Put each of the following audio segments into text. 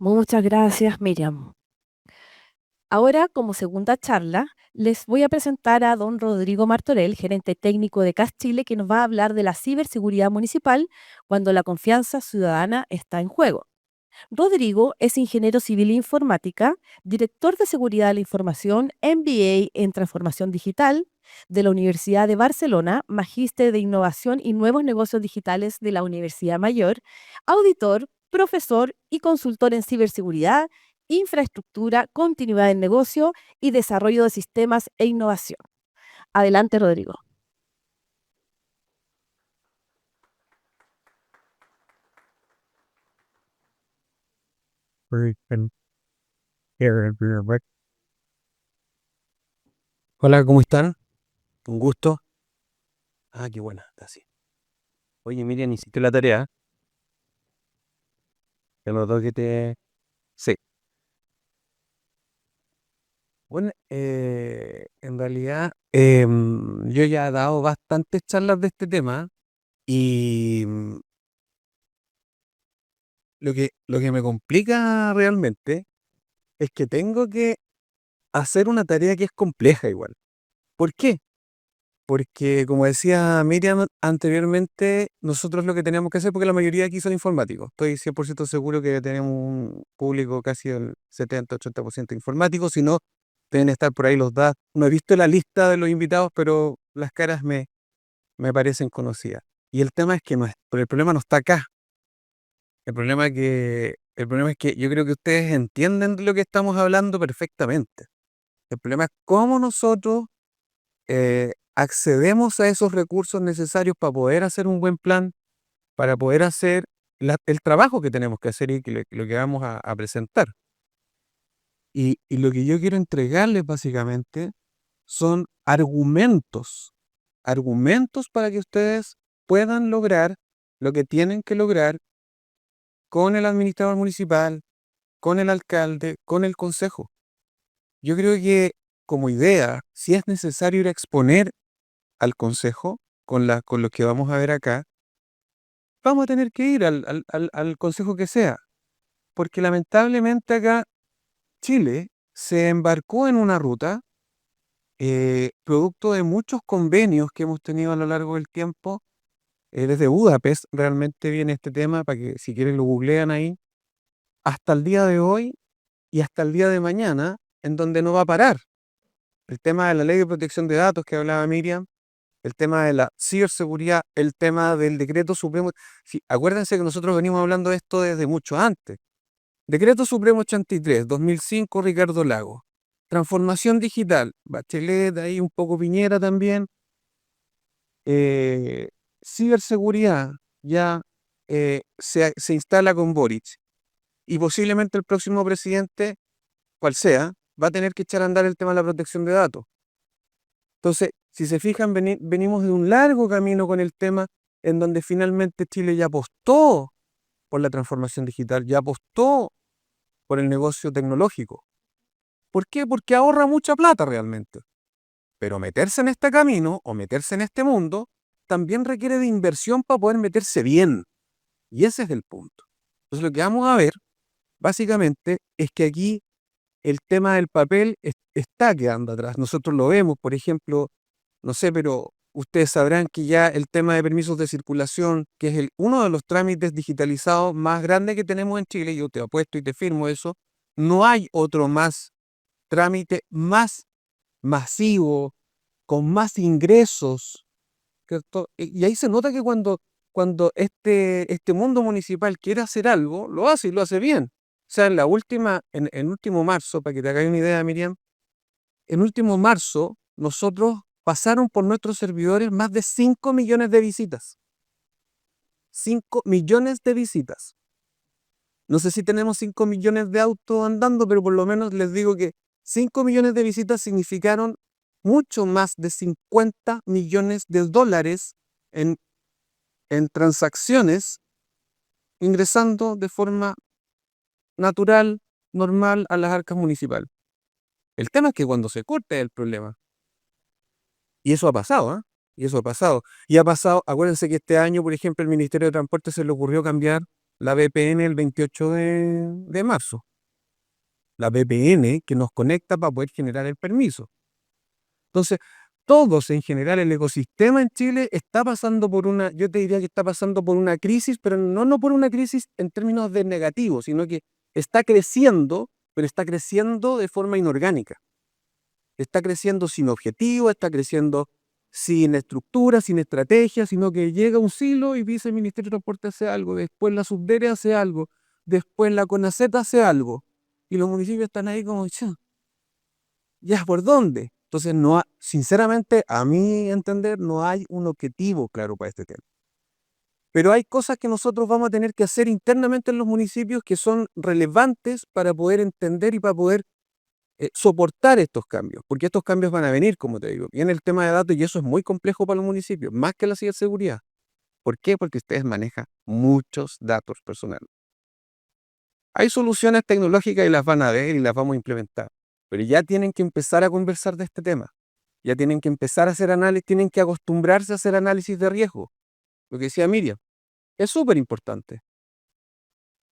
Muchas gracias, Miriam. Ahora, como segunda charla, les voy a presentar a don Rodrigo Martorell, gerente técnico de CAS Chile, que nos va a hablar de la ciberseguridad municipal cuando la confianza ciudadana está en juego. Rodrigo es ingeniero civil e informática, director de seguridad de la información, MBA en transformación digital de la Universidad de Barcelona, magíster de innovación y nuevos negocios digitales de la Universidad Mayor, auditor, profesor y consultor en ciberseguridad, infraestructura, continuidad del negocio y desarrollo de sistemas e innovación. Adelante, Rodrigo. Hola, ¿cómo están? Un gusto. Ah, qué buena, está así. Oye, Miriam, hiciste la tarea. Te notó que te... Sí. Bueno, en realidad yo ya he dado bastantes charlas de este tema y lo que me complica realmente es que tengo que hacer una tarea que es compleja igual. ¿Por qué? Porque, como decía Miriam anteriormente, nosotros lo que teníamos que hacer, porque la mayoría aquí son informáticos, estoy 100% seguro que tenemos un público casi el 70-80% informático, si no, deben estar por ahí los datos. No he visto la lista de los invitados, pero las caras me parecen conocidas. Y el tema es que pero el problema no está acá. El problema es que yo creo que ustedes entienden de lo que estamos hablando perfectamente. El problema es cómo nosotros accedemos a esos recursos necesarios para poder hacer un buen plan, para poder hacer el trabajo que tenemos que hacer y lo que vamos a presentar. Y lo que yo quiero entregarles básicamente son argumentos para que ustedes puedan lograr lo que tienen que lograr con el administrador municipal, con el alcalde, con el consejo. Yo creo que como idea, si es necesario ir a exponer al consejo con lo que vamos a ver acá, vamos a tener que ir al consejo que sea, porque lamentablemente acá Chile se embarcó en una ruta, producto de muchos convenios que hemos tenido a lo largo del tiempo. Desde Budapest realmente viene este tema, para que si quieren lo googlean ahí, hasta el día de hoy y hasta el día de mañana, en donde no va a parar. El tema de la ley de protección de datos que hablaba Miriam, el tema de la ciberseguridad, el tema del decreto supremo. Sí, acuérdense que nosotros venimos hablando de esto desde mucho antes. Decreto Supremo 83, 2005, Ricardo Lago. Transformación digital, Bachelet, ahí un poco Piñera también. Eh, Ciberseguridad, ya se instala con Boric. Y posiblemente el próximo presidente, cual sea, va a tener que echar a andar el tema de la protección de datos. Entonces, si se fijan, venimos de un largo camino con el tema en donde finalmente Chile ya apostó por la transformación digital, ya apostó por el negocio tecnológico. ¿Por qué? Porque ahorra mucha plata realmente. Pero meterse en este camino o meterse en este mundo también requiere de inversión para poder meterse bien. Y ese es el punto. Entonces, lo que vamos a ver, básicamente, es que aquí el tema del papel está quedando atrás. Nosotros lo vemos, por ejemplo, no sé, pero ustedes sabrán que ya el tema de permisos de circulación, que es uno de los trámites digitalizados más grandes que tenemos en Chile, yo te apuesto y te firmo eso, no hay otro más trámite más masivo, con más ingresos, ¿cierto? Y ahí se nota que cuando este mundo municipal quiere hacer algo, lo hace y lo hace bien. O sea, en último marzo, para que te hagáis una idea, Miriam, en último marzo, nosotros pasaron por nuestros servidores más de 5 millones de visitas. 5 millones de visitas. No sé si tenemos 5 millones de autos andando, pero por lo menos les digo que 5 millones de visitas significaron mucho más de 50 millones de dólares en, en transacciones ingresando de forma natural, normal a las arcas municipales. El tema es que cuando se corta es el problema. Y eso ha pasado, ¿ah? Y eso ha pasado. Y ha pasado, acuérdense que este año, por ejemplo, el Ministerio de Transporte se le ocurrió cambiar la VPN el 28 de marzo. La VPN que nos conecta para poder generar el permiso. Entonces, todos en general, el ecosistema en Chile está pasando por una, yo te diría que está pasando por una crisis, pero no por una crisis en términos de negativo, sino que está creciendo, pero está creciendo de forma inorgánica. Está creciendo sin objetivo, está creciendo sin estructura, sin estrategia, sino que llega un silo y dice el Ministerio de Transporte hace algo, después la Subdere hace algo, después la CONACET hace algo, y los municipios están ahí como, "Cha, ¿ya por dónde?". Entonces, sinceramente, a mi entender, no hay un objetivo claro para este tema. Pero hay cosas que nosotros vamos a tener que hacer internamente en los municipios que son relevantes para poder entender y para poder soportar estos cambios, porque estos cambios van a venir, como te digo. Viene el tema de datos y eso es muy complejo para los municipios, más que la ciberseguridad. ¿Por qué? Porque ustedes manejan muchos datos personales. Hay soluciones tecnológicas y las van a ver y las vamos a implementar, pero ya tienen que empezar a conversar de este tema. Ya tienen que empezar a hacer análisis, tienen que acostumbrarse a hacer análisis de riesgo. Lo que decía Miriam, es súper importante.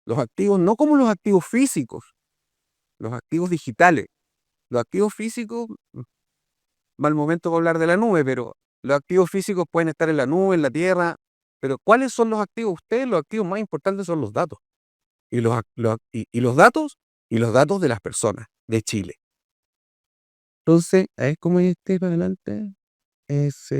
Los activos, no como los activos físicos, los activos digitales. Los activos físicos, mal momento para hablar de la nube, pero los activos físicos pueden estar en la nube, en la tierra, pero ¿cuáles son los activos? Ustedes, los activos más importantes son los datos. Y los datos de las personas de Chile. Entonces, a ver cómo esté para adelante. Es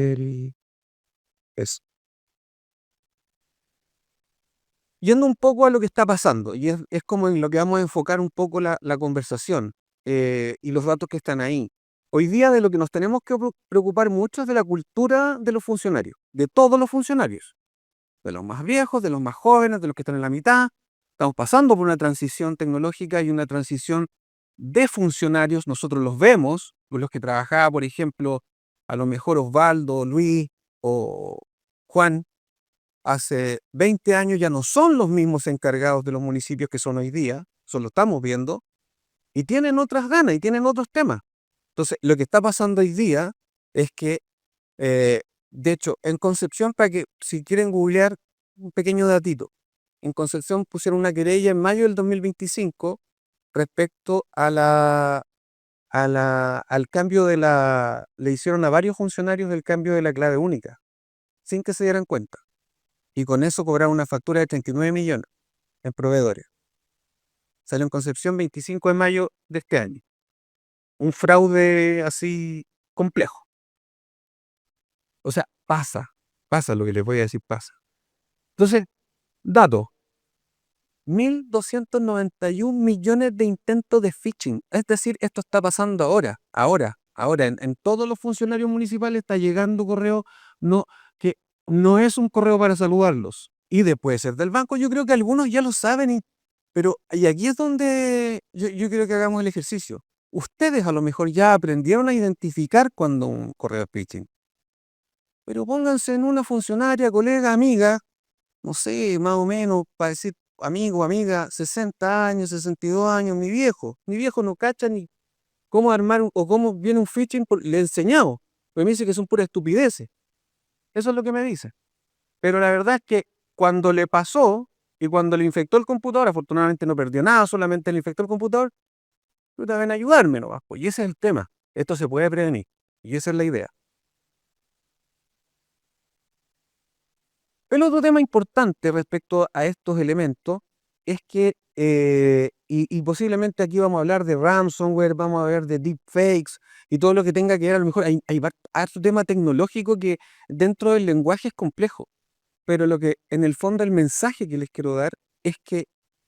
yendo un poco a lo que está pasando, y es como en lo que vamos a enfocar un poco la conversación y los datos que están ahí. Hoy día de lo que nos tenemos que preocupar mucho es de la cultura de los funcionarios, de todos los funcionarios, de los más viejos, de los más jóvenes, de los que están en la mitad. Estamos pasando por una transición tecnológica y una transición de funcionarios. Nosotros los vemos, los que trabajaba, por ejemplo, a lo mejor Osvaldo, Luis o Juan, hace 20 años ya no son los mismos encargados de los municipios que son hoy día, eso lo estamos viendo, y tienen otras ganas y tienen otros temas. Entonces, lo que está pasando hoy día es que, eh, de hecho, en Concepción, para que si quieren googlear un pequeño datito, en Concepción pusieron una querella en mayo del 2025 respecto al cambio le hicieron a varios funcionarios el cambio de la clave única, sin que se dieran cuenta. Y con eso cobraron una factura de 39 millones en proveedores. Salió en Concepción 25 de mayo de este año. Un fraude así complejo. O sea, pasa lo que les voy a decir, pasa. Entonces, datos, 1.291 millones de intentos de phishing. Es decir, esto está pasando ahora, en todos los funcionarios municipales está llegando correo, que no es un correo para saludarlos. Y después ser del banco, yo creo que algunos ya lo saben, pero y aquí es donde yo creo que hagamos el ejercicio. Ustedes a lo mejor ya aprendieron a identificar cuando un correo es phishing, pero pónganse en una funcionaria, colega, amiga, no sé, más o menos, para decir amigo, amiga, 60 años, 62 años, mi viejo no cacha ni cómo armar o cómo viene un phishing, le he enseñado, pero me dice que son puras estupideces. Eso es lo que me dice. Pero la verdad es que cuando le pasó y cuando le infectó el computador, afortunadamente no perdió nada, solamente le infectó el computador, pero ven a ayudarme nomás, pues, y ese es el tema. Esto se puede prevenir, y esa es la idea. El otro tema importante respecto a estos elementos es que, y posiblemente aquí vamos a hablar de ransomware, vamos a ver de deepfakes y todo lo que tenga que ver, a lo mejor hay harto tema tecnológico que dentro del lenguaje es complejo, pero lo que en el fondo el mensaje que les quiero dar es que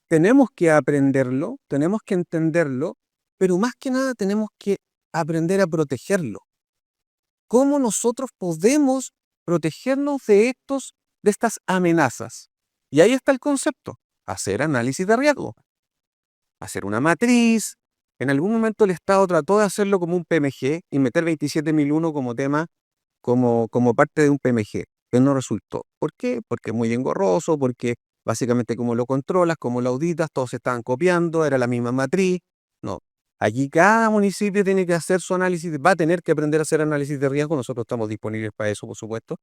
tenemos que aprenderlo, tenemos que entenderlo, pero más que nada tenemos que aprender a protegerlo. ¿Cómo nosotros podemos protegernos de estas amenazas? Y ahí está el concepto, hacer análisis de riesgo, hacer una matriz. En algún momento el Estado trató de hacerlo como un PMG y meter 27001 como tema, como parte de un PMG, que no resultó. ¿Por qué? Porque es muy engorroso, porque básicamente como lo controlas, como lo auditas, todos se estaban copiando, era la misma matriz. No. Aquí cada municipio tiene que hacer su análisis, va a tener que aprender a hacer análisis de riesgo, nosotros estamos disponibles para eso, por supuesto.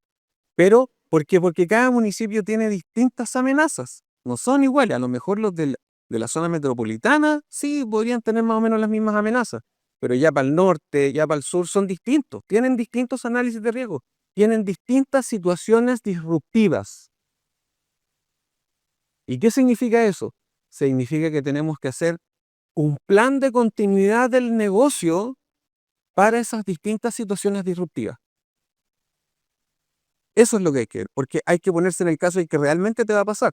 Pero, ¿por qué? Porque cada municipio tiene distintas amenazas. no son iguales. A lo mejor los de la zona metropolitana sí podrían tener más o menos las mismas amenazas, pero ya para el norte, ya para el sur son distintos, tienen distintos análisis de riesgo, tienen distintas situaciones disruptivas. ¿Y qué significa eso? Significa que tenemos que hacer un plan de continuidad del negocio para esas distintas situaciones disruptivas. Eso es lo que hay que ver, porque hay que ponerse en el caso de que realmente te va a pasar.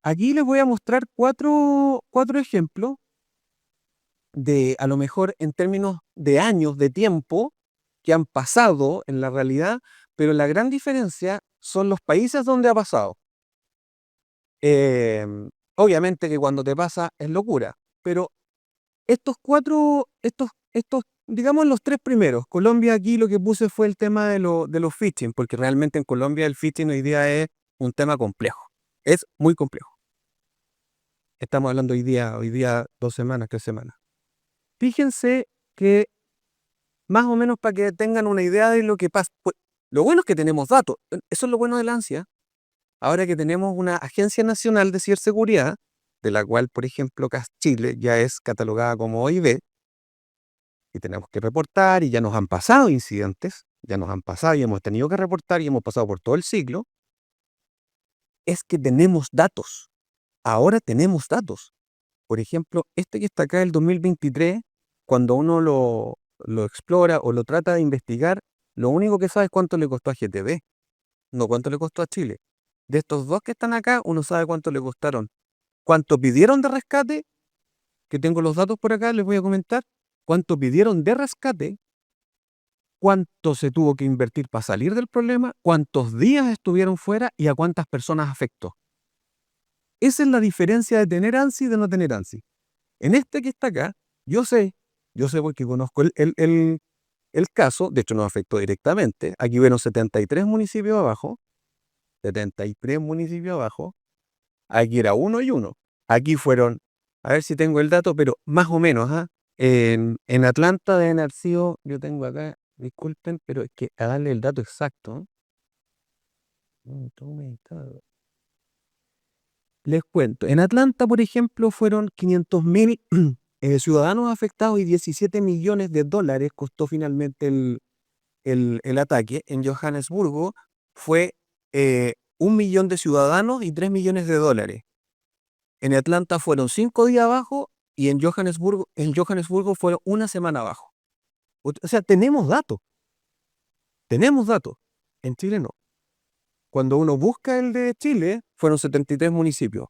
Aquí les voy a mostrar cuatro ejemplos de, a lo mejor en términos de años, de tiempo, que han pasado en la realidad, pero la gran diferencia son los países donde ha pasado. Obviamente que cuando te pasa es locura, pero digamos los tres primeros. Colombia, aquí lo que puse fue el tema de los phishing, porque realmente en Colombia el phishing hoy día es un tema complejo. Es muy complejo. Estamos hablando hoy día 2 semanas, 3 semanas. Fíjense que más o menos para que tengan una idea de lo que pasa. Pues, lo bueno es que tenemos datos. Eso es lo bueno de la ANSI. Ahora que tenemos una Agencia Nacional de Ciberseguridad, de la cual, por ejemplo, CAS Chile ya es catalogada como OIB, y tenemos que reportar, y ya nos han pasado incidentes, ya nos han pasado y hemos tenido que reportar y hemos pasado por todo el ciclo, es que tenemos datos. Ahora tenemos datos. Por ejemplo, este que está acá, el 2023, cuando uno lo explora o lo trata de investigar, lo único que sabe es cuánto le costó a GTB, no cuánto le costó a Chile. De estos dos que están acá, uno sabe cuánto le costaron. Cuánto pidieron de rescate, que tengo los datos por acá, les voy a comentar. Cuánto pidieron de rescate, cuánto se tuvo que invertir para salir del problema, cuántos días estuvieron fuera y a cuántas personas afectó. Esa es la diferencia de tener ANSI y de no tener ANSI. En este que está acá, yo sé porque conozco el caso, de hecho nos afectó directamente. Aquí hubieron 73 municipios abajo, 73 municipios abajo, aquí era uno y uno. Aquí fueron, a ver si tengo el dato, pero más o menos, ¿ah? En Atlanta deben haber sido, yo tengo acá, disculpen, pero es que a darle el dato exacto. Les cuento, en Atlanta, por ejemplo, fueron 500.000 ciudadanos afectados y 17 millones de dólares costó finalmente el ataque. En Johannesburgo fue 1 millón de ciudadanos y 3 millones de dólares. En Atlanta fueron 5 días abajo y en Johannesburgo fueron una semana abajo. O sea, tenemos datos. Tenemos datos. En Chile no. Cuando uno busca el de Chile, fueron 73 municipios.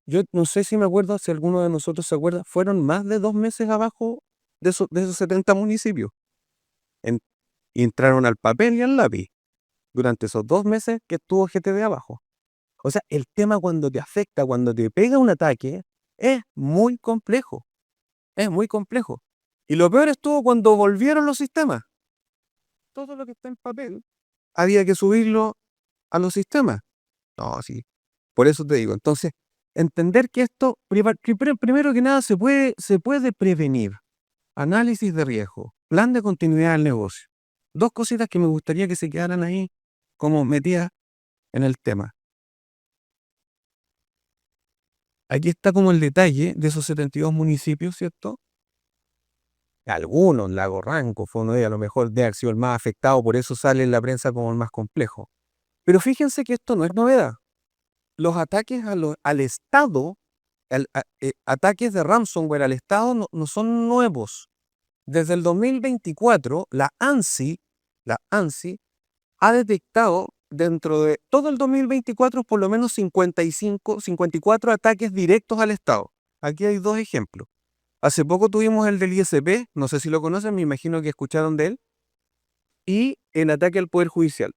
Yo no sé si me acuerdo, si alguno de nosotros se acuerda, fueron más de 2 meses abajo de esos 70 municipios. Y entraron al papel y al lápiz durante esos 2 meses que estuvo GTD abajo. O sea, el tema cuando te afecta, cuando te pega un ataque, es muy complejo. Es muy complejo. Y lo peor estuvo cuando volvieron los sistemas. Todo lo que está en papel había que subirlo a los sistemas. No, sí. Por eso te digo. Entonces, entender que esto, primero que nada, se puede prevenir. Análisis de riesgo, plan de continuidad del negocio. 2 cositas que me gustaría que se quedaran ahí como metidas en el tema. Aquí está como el detalle de esos 72 municipios, ¿cierto? Algunos, Lago Ranco fue uno de ellos, a lo mejor de haber sido el más afectado, por eso sale en la prensa como el más complejo. Pero fíjense que esto no es novedad. Los ataques al Estado, ataques de ransomware al Estado no son nuevos. Desde el 2024, la ANSI ha detectado dentro de todo el 2024 por lo menos 54 ataques directos al Estado. Aquí hay 2 ejemplos. Hace poco tuvimos el del ISP, no sé si lo conocen, me imagino que escucharon de él, y el ataque al Poder Judicial.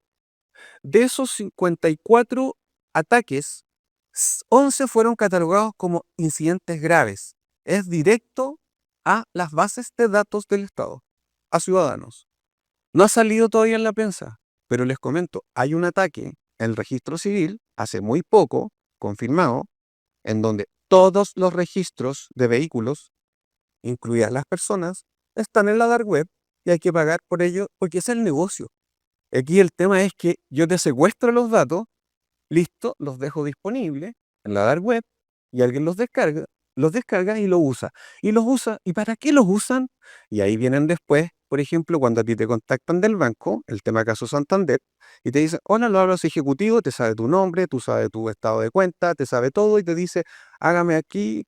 De esos 54 ataques, 11 fueron catalogados como incidentes graves. Es directo a las bases de datos del Estado, a ciudadanos. No ha salido todavía en la prensa, pero les comento, hay un ataque en el registro civil, hace muy poco, confirmado, en donde todos los registros de vehículos, incluidas las personas, están en la dark web y hay que pagar por ello porque es el negocio. Aquí el tema es que yo te secuestro los datos Listo, los dejo disponibles en la dark web y alguien los descarga y los usa. Y los usa, ¿y para qué los usan? Y ahí vienen después, por ejemplo, cuando a ti te contactan del banco, el tema caso Santander, y te dicen, hola, lo hablas ejecutivo, te sabe tu nombre, tú sabes tu estado de cuenta, te sabe todo y te dice, hágame aquí,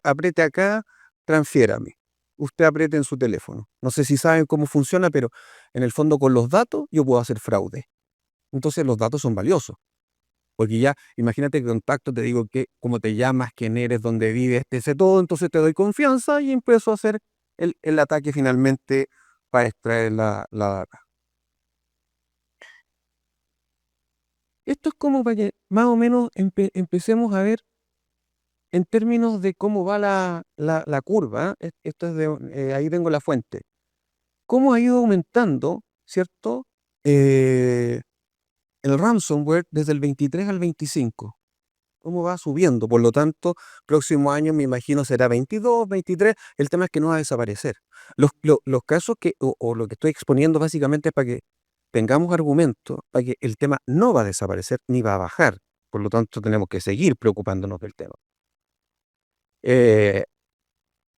apriete acá, transfiérame. Usted apriete en su teléfono. No sé si saben cómo funciona, pero en el fondo con los datos yo puedo hacer fraude. Entonces los datos son valiosos. Porque ya, imagínate que contacto, te digo que cómo te llamas, quién eres, dónde vives, te sé todo, entonces te doy confianza y empiezo a hacer el ataque finalmente para extraer la data. Esto es como para que más o menos empecemos a ver en términos de cómo va la curva. Esto es ahí tengo la fuente. Cómo ha ido aumentando, ¿cierto? El ransomware desde el 23 al 25. Cómo va subiendo. Por lo tanto, próximo año me imagino será 22, 23. El tema es que no va a desaparecer. Los casos o lo que estoy exponiendo básicamente es para que tengamos argumentos, para que el tema no va a desaparecer ni va a bajar. Por lo tanto, tenemos que seguir preocupándonos del tema. Eh,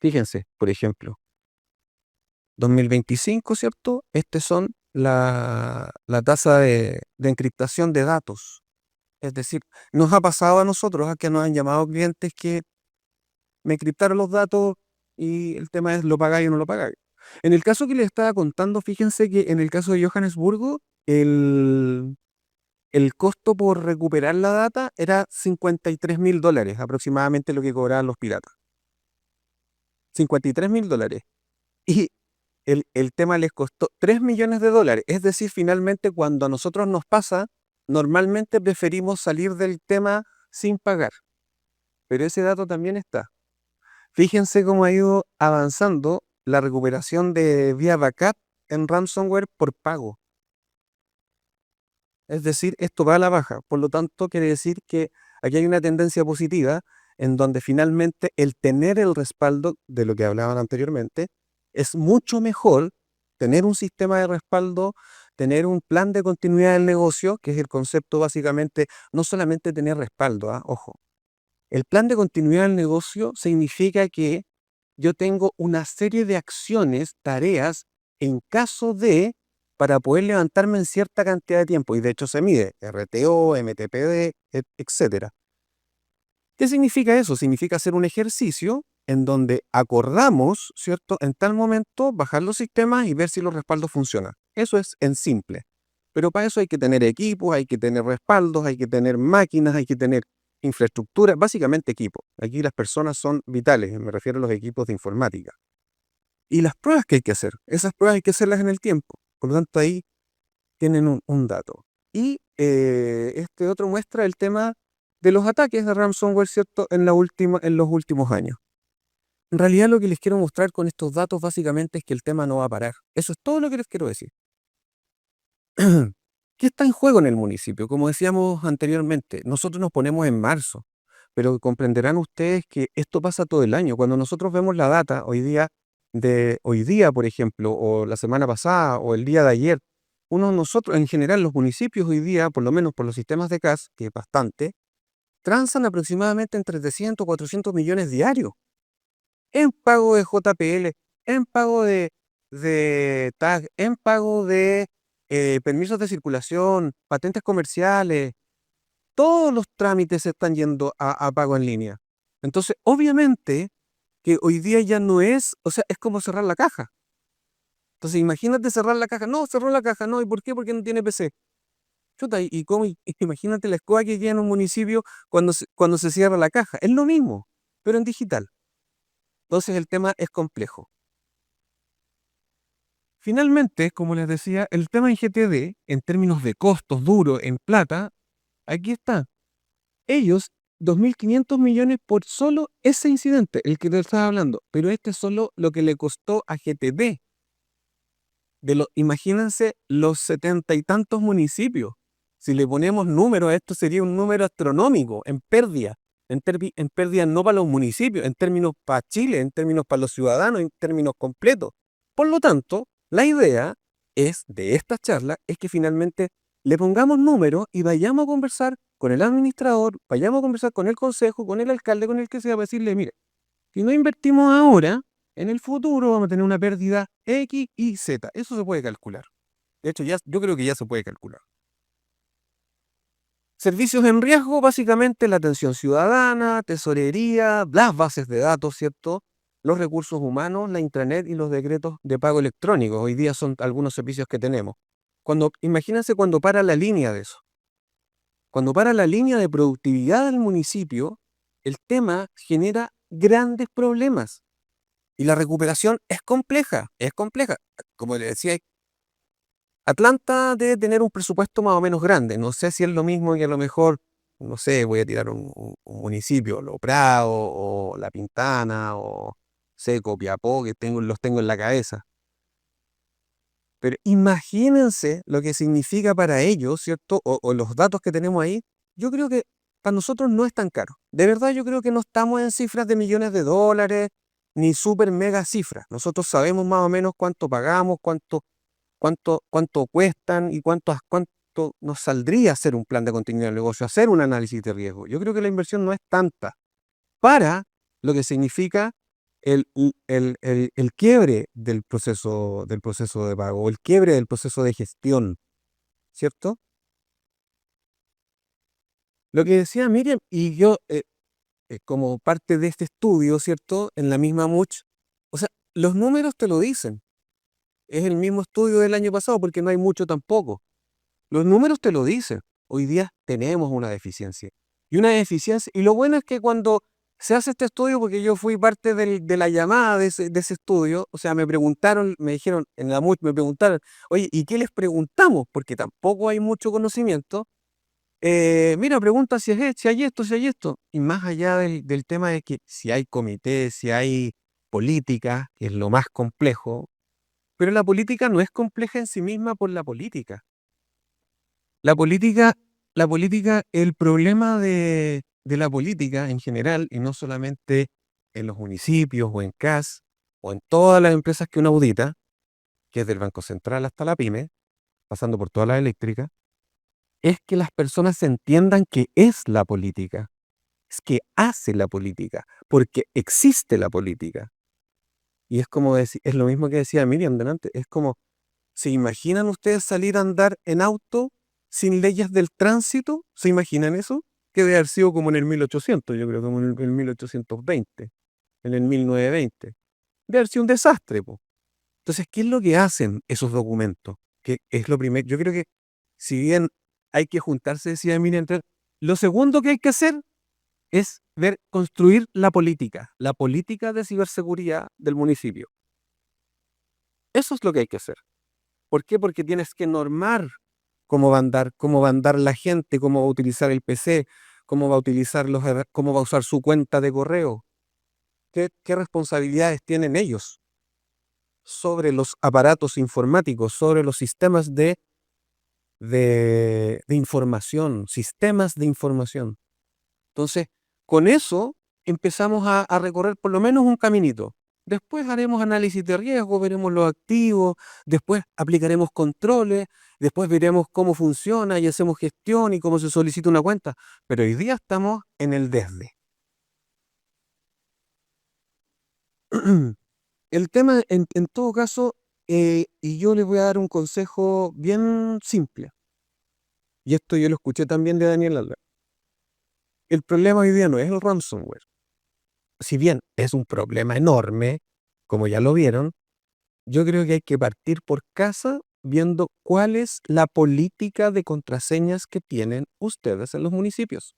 Fíjense, por ejemplo, 2025, ¿cierto? Estas son la tasa de encriptación de datos. Es decir, nos ha pasado a nosotros a que nos han llamado clientes que me encriptaron los datos y el tema es lo pagáis o no lo pagáis. En el caso que les estaba contando, fíjense que en el caso de Johannesburgo, el costo por recuperar la data era $53.000, aproximadamente lo que cobraban los piratas. $53.000. Y el tema les costó $3 millones. Es decir, finalmente cuando a nosotros nos pasa, normalmente preferimos salir del tema sin pagar. Pero ese dato también está. Fíjense cómo ha ido avanzando la recuperación de vía backup en ransomware por pago. Es decir, esto va a la baja. Por lo tanto, quiere decir que aquí hay una tendencia positiva en donde finalmente el tener el respaldo de lo que hablaban anteriormente es mucho mejor tener un sistema de respaldo, tener un plan de continuidad del negocio, que es el concepto básicamente, no solamente tener respaldo, ojo. El plan de continuidad del negocio significa que yo tengo una serie de acciones, tareas, en caso de, para poder levantarme en cierta cantidad de tiempo, y de hecho se mide RTO, MTPD, etcétera. ¿Qué significa eso? Significa hacer un ejercicio en donde acordamos, ¿cierto? En tal momento bajar los sistemas y ver si los respaldos funcionan. Eso es en simple. Pero para eso hay que tener equipos, hay que tener respaldos, hay que tener máquinas, hay que tener infraestructura, básicamente equipo. Aquí las personas son vitales, me refiero a los equipos de informática. Y las pruebas que hay que hacer, esas pruebas hay que hacerlas en el tiempo. Por lo tanto, ahí tienen un dato. Y este otro muestra el tema de los ataques de ransomware, ¿cierto? En los últimos años. En realidad lo que les quiero mostrar con estos datos básicamente es que el tema no va a parar. Eso es todo lo que les quiero decir. ¿Qué está en juego en el municipio? Como decíamos anteriormente, nosotros nos ponemos en marzo, pero comprenderán ustedes que esto pasa todo el año. Cuando nosotros vemos la data hoy día, por ejemplo, o la semana pasada, o el día de ayer, nosotros, en general, los municipios hoy día, por lo menos por los sistemas de CAS, que es bastante, transan aproximadamente entre 300 y 400 millones diarios en pago de JPL, en pago de tag, en pago de permisos de circulación, patentes comerciales. Todos los trámites se están yendo a pago en línea. Entonces, obviamente que hoy día ya no es, o sea, es como cerrar la caja. Entonces, imagínate cerrar la caja. No, cerró la caja, no. ¿Y por qué? Porque no tiene PC. Chuta, ¿y cómo? Imagínate la escoba que queda en un municipio cuando se cierra la caja. Es lo mismo, pero en digital. Entonces, el tema es complejo. Finalmente, como les decía, el tema en GTD, en términos de costos duros en plata, aquí está. Ellos, 2.500 millones por solo ese incidente, el que te estaba hablando, pero este es solo lo que le costó a GTD. Imagínense los 70 y tantos municipios. Si le ponemos número a esto, sería un número astronómico en pérdida. En pérdida no para los municipios, en términos para Chile, en términos para los ciudadanos, en términos completos. Por lo tanto, la idea de esta charla es que finalmente le pongamos números y vayamos a conversar con con el administrador, vayamos a conversar con el consejo, con el alcalde, con el que sea, para decirle, mire, si no invertimos ahora, en el futuro vamos a tener una pérdida X y Z. Eso se puede calcular. De hecho, yo creo que ya se puede calcular. Servicios en riesgo, básicamente la atención ciudadana, tesorería, las bases de datos, ¿cierto? Los recursos humanos, la intranet y los decretos de pago electrónico. Hoy día son algunos servicios que tenemos. Imagínense cuando para la línea de eso. Cuando para la línea de productividad del municipio, el tema genera grandes problemas. Y la recuperación es compleja, es compleja. Como le decía, Atlanta debe tener un presupuesto más o menos grande. No sé si es lo mismo que a lo mejor, no sé, voy a tirar un municipio, Lo Prado o La Pintana o sé, Copiapó, que los tengo en la cabeza. Pero imagínense lo que significa para ellos, ¿cierto? O los datos que tenemos ahí. Yo creo que para nosotros no es tan caro. De verdad, yo creo que no estamos en cifras de millones de dólares, ni súper mega cifras. Nosotros sabemos más o menos cuánto pagamos, cuánto cuestan y cuánto nos saldría hacer un plan de continuidad del negocio, hacer un análisis de riesgo. Yo creo que la inversión no es tanta para lo que significa el quiebre del proceso de pago, o el quiebre del proceso de gestión, ¿cierto? Lo que decía Miriam, y yo, como parte de este estudio, ¿cierto? En la misma MUCH, o sea, los números te lo dicen. Es el mismo estudio del año pasado porque no hay mucho tampoco. Los números te lo dicen. Hoy día tenemos una deficiencia. Y lo bueno es que cuando se hace este estudio, porque yo fui parte de la llamada de ese estudio, o sea, me preguntaron, me dijeron, en la MUT me preguntaron, oye, ¿y qué les preguntamos? Porque tampoco hay mucho conocimiento. Mira, pregunta si hay esto, si hay esto. Y más allá del tema de que si hay comités, si hay política, que es lo más complejo, pero la política no es compleja en sí misma por la política. La política, el problema de la política en general, y no solamente en los municipios o en CAS o en todas las empresas que uno audita, que es del Banco Central hasta la PYME, pasando por todas las eléctricas, es que las personas entiendan que es la política, es que hace la política, porque existe la política. Y es como decir, es lo mismo que decía Miriam delante, es como, ¿se imaginan ustedes salir a andar en auto sin leyes del tránsito? ¿Se imaginan eso? Que debe haber sido como en el 1800, yo creo, como en el 1820, en el 1920. Debe haber sido un desastre, po. Entonces, ¿qué es lo que hacen esos documentos? Que es lo primero. Yo creo que, si bien hay que juntarse, decía Miriam, lo segundo que hay que hacer es construir la política de ciberseguridad del municipio. Eso es lo que hay que hacer. ¿Por qué? Porque tienes que normar cómo va a andar la gente, cómo va a utilizar el PC, cómo va a utilizar cómo va a usar su cuenta de correo, qué responsabilidades tienen ellos sobre los aparatos informáticos, sobre los sistemas de información, sistemas de información. Entonces, con eso empezamos a recorrer por lo menos un caminito. Después haremos análisis de riesgo, veremos los activos, después aplicaremos controles, después veremos cómo funciona y hacemos gestión y cómo se solicita una cuenta. Pero hoy día estamos en el desde. El tema, en todo caso, y yo les voy a dar un consejo bien simple, y esto yo lo escuché también de Daniel Albert. El problema hoy día no es el ransomware. Si bien es un problema enorme, como ya lo vieron, yo creo que hay que partir por casa viendo cuál es la política de contraseñas que tienen ustedes en los municipios.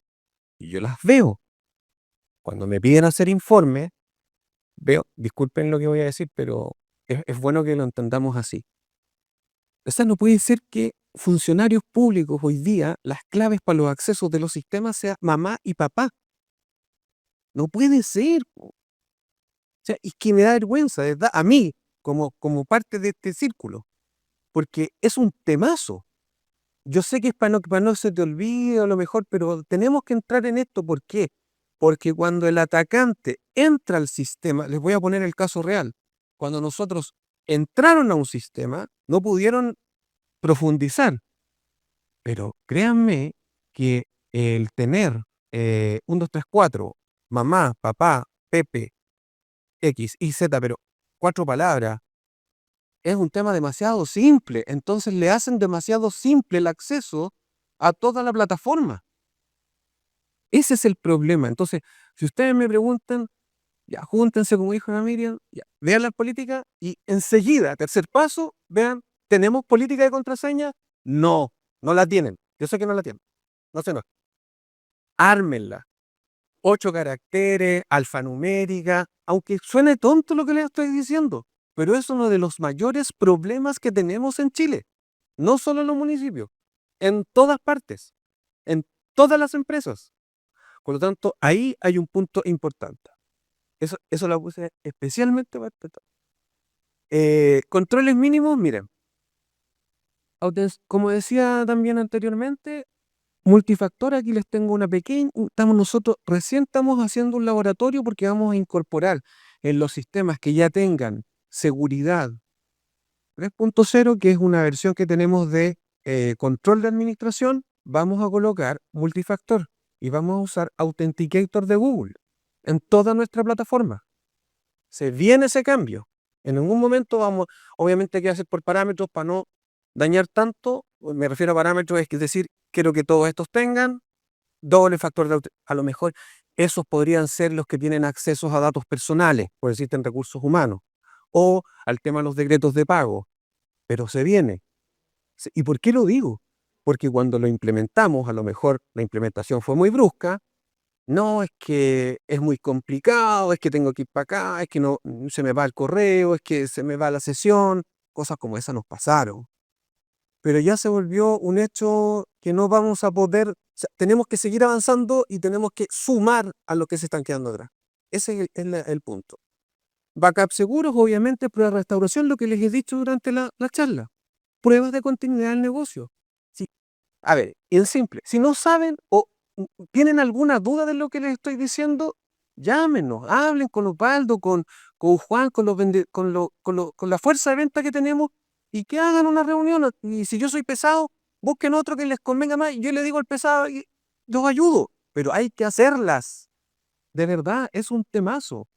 Y yo las veo. Cuando me piden hacer informe, veo, disculpen lo que voy a decir, pero es bueno que lo entendamos así. O sea, no puede ser que funcionarios públicos hoy día, las claves para los accesos de los sistemas sea mamá y papá. No puede ser. O sea, y que me da vergüenza, de verdad, a mí, como parte de este círculo, porque es un temazo. Yo sé que es para no se te olvide a lo mejor, pero tenemos que entrar en esto. ¿Por qué? Porque cuando el atacante entra al sistema, les voy a poner el caso real, cuando nosotros entraron a un sistema, no pudieron profundizar, pero créanme que el tener 1, 2, 3, 4, mamá, papá, Pepe, X, Y, Z, pero 4 palabras, es un tema demasiado simple. Entonces le hacen demasiado simple el acceso a toda la plataforma. Ese es el problema. Entonces, si ustedes me preguntan, ya, júntense, como dijo la Miriam, ya, vean las políticas y enseguida, tercer paso, vean, ¿tenemos política de contraseña? No, no la tienen. Yo sé que no la tienen. No sé, no. Ármenla. 8 caracteres, alfanumérica, aunque suene tonto lo que les estoy diciendo, pero es uno de los mayores problemas que tenemos en Chile. No solo en los municipios, en todas partes, en todas las empresas. Por lo tanto, ahí hay un punto importante. Eso lo puse especialmente para este tema. Controles mínimos, miren, como decía también anteriormente, multifactor, aquí les tengo una pequeña, recién estamos haciendo un laboratorio porque vamos a incorporar en los sistemas que ya tengan seguridad 3.0, que es una versión que tenemos de control de administración, vamos a colocar multifactor y vamos a usar Authenticator de Google en toda nuestra plataforma. Se viene ese cambio. En algún momento obviamente hay que hacer por parámetros para no dañar tanto. Me refiero a parámetros, es decir, quiero que todos estos tengan doble factor de a lo mejor esos podrían ser los que tienen accesos a datos personales, por existen recursos humanos, o al tema de los decretos de pago, pero se viene. ¿Y por qué lo digo? Porque cuando lo implementamos, a lo mejor la implementación fue muy brusca, no, es que es muy complicado, es que tengo que ir para acá, es que no se me va el correo, es que se me va la sesión, cosas como esas nos pasaron. Pero ya se volvió un hecho que no vamos a poder, o sea, tenemos que seguir avanzando y tenemos que sumar a lo que se están quedando atrás. Ese es el punto. Backup seguros, obviamente, prueba de restauración, lo que les he dicho durante la charla. Pruebas de continuidad del negocio. Sí. A ver, y en simple, si no saben o tienen alguna duda de lo que les estoy diciendo, llámenos, hablen con Osvaldo, con Juan, con la fuerza de venta que tenemos y que hagan una reunión. Y si yo soy pesado, busquen otro que les convenga más y yo le digo al pesado y los ayudo. Pero hay que hacerlas. De verdad, es un temazo.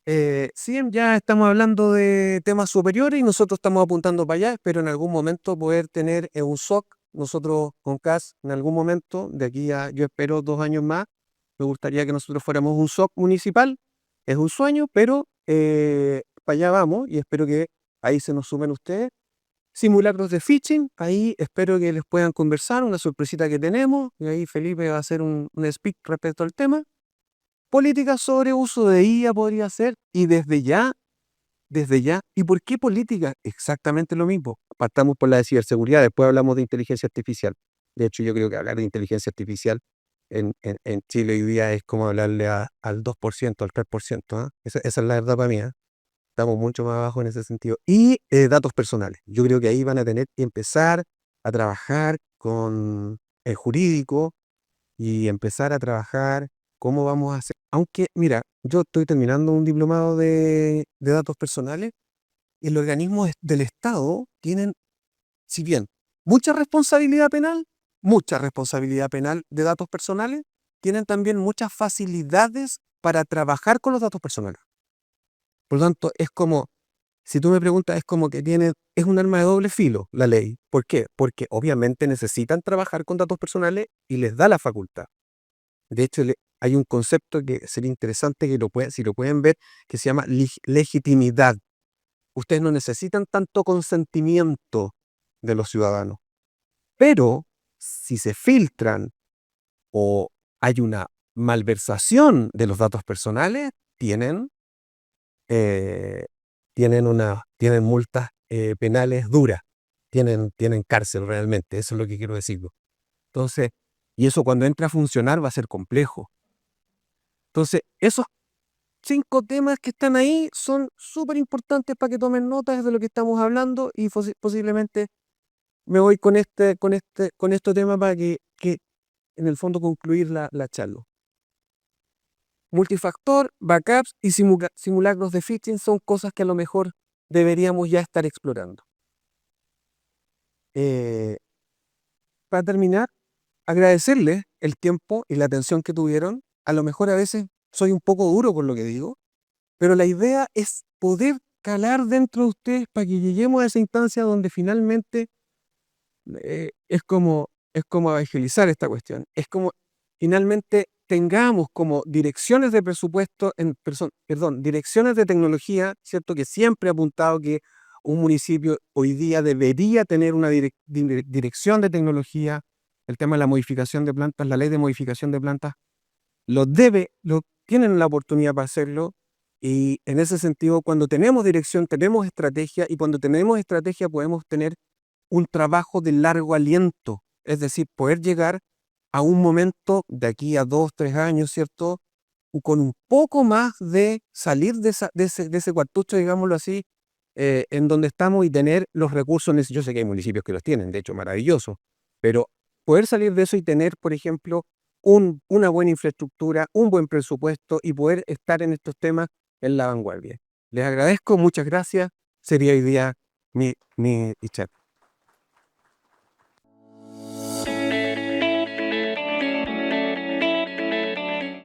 Sí, ya estamos hablando de temas superiores y nosotros estamos apuntando para allá, pero en algún momento poder tener un SOC, nosotros con CAS, en algún momento, de aquí a, yo espero 2 años más, me gustaría que nosotros fuéramos un SOC municipal, es un sueño, pero para allá vamos y espero que ahí se nos sumen ustedes. Simulacros de phishing, ahí espero que les puedan conversar, una sorpresita que tenemos, y ahí Felipe va a hacer un speak respecto al tema. Políticas sobre uso de IA podría ser, y desde ya. ¿Y por qué política? Exactamente lo mismo. Partamos por la de ciberseguridad, después hablamos de inteligencia artificial. De hecho, yo creo que hablar de inteligencia artificial en Chile hoy día es como hablarle al 2%, al 3%. ¿Ah? Esa es la verdad para mí. ¿Ah? Estamos mucho más abajo en ese sentido. Y datos personales. Yo creo que ahí van a tener que empezar a trabajar con el jurídico y empezar a trabajar cómo vamos a hacer. Aunque, mira, yo estoy terminando un diplomado de datos personales y los organismos del Estado tienen, si bien mucha responsabilidad penal de datos personales, tienen también muchas facilidades para trabajar con los datos personales. Por lo tanto, es como, si tú me preguntas, es como que es un arma de doble filo la ley. ¿Por qué? Porque obviamente necesitan trabajar con datos personales y les da la facultad. De hecho, hay un concepto que sería interesante que si lo pueden ver, que se llama legitimidad. Ustedes no necesitan tanto consentimiento de los ciudadanos, pero si se filtran o hay una malversación de los datos personales, eh, tienen multas penales duras, tienen cárcel realmente, eso es lo que quiero decir. Entonces, y eso cuando entre a funcionar va a ser complejo. Entonces, esos 5 temas que están ahí son súper importantes para que tomen notas de lo que estamos hablando y posiblemente me voy con este tema para que en el fondo concluir la charla. Multifactor, backups y simulacros de phishing son cosas que a lo mejor deberíamos ya estar explorando. Para terminar, agradecerles el tiempo y la atención que tuvieron. A lo mejor a veces soy un poco duro con lo que digo, pero la idea es poder calar dentro de ustedes para que lleguemos a esa instancia donde finalmente es como evangelizar esta cuestión. Es como finalmente tengamos como direcciones de presupuesto, direcciones de tecnología, ¿cierto? Que siempre he apuntado que un municipio hoy día debería tener una dirección de tecnología. El tema de la modificación de plantas, la ley de modificación de plantas, tienen la oportunidad para hacerlo. Y en ese sentido, cuando tenemos dirección, tenemos estrategia, y cuando tenemos estrategia podemos tener un trabajo de largo aliento, es decir, poder llegar a un momento de aquí a 2, 3 años, ¿cierto? Con un poco más de salir de ese cuartucho, digámoslo así, en donde estamos, y tener los recursos necesarios. Yo sé que hay municipios que los tienen, de hecho, maravilloso, pero poder salir de eso y tener, por ejemplo, una buena infraestructura, un buen presupuesto, y poder estar en estos temas en la vanguardia. Les agradezco, muchas gracias. Sería hoy día mi chat.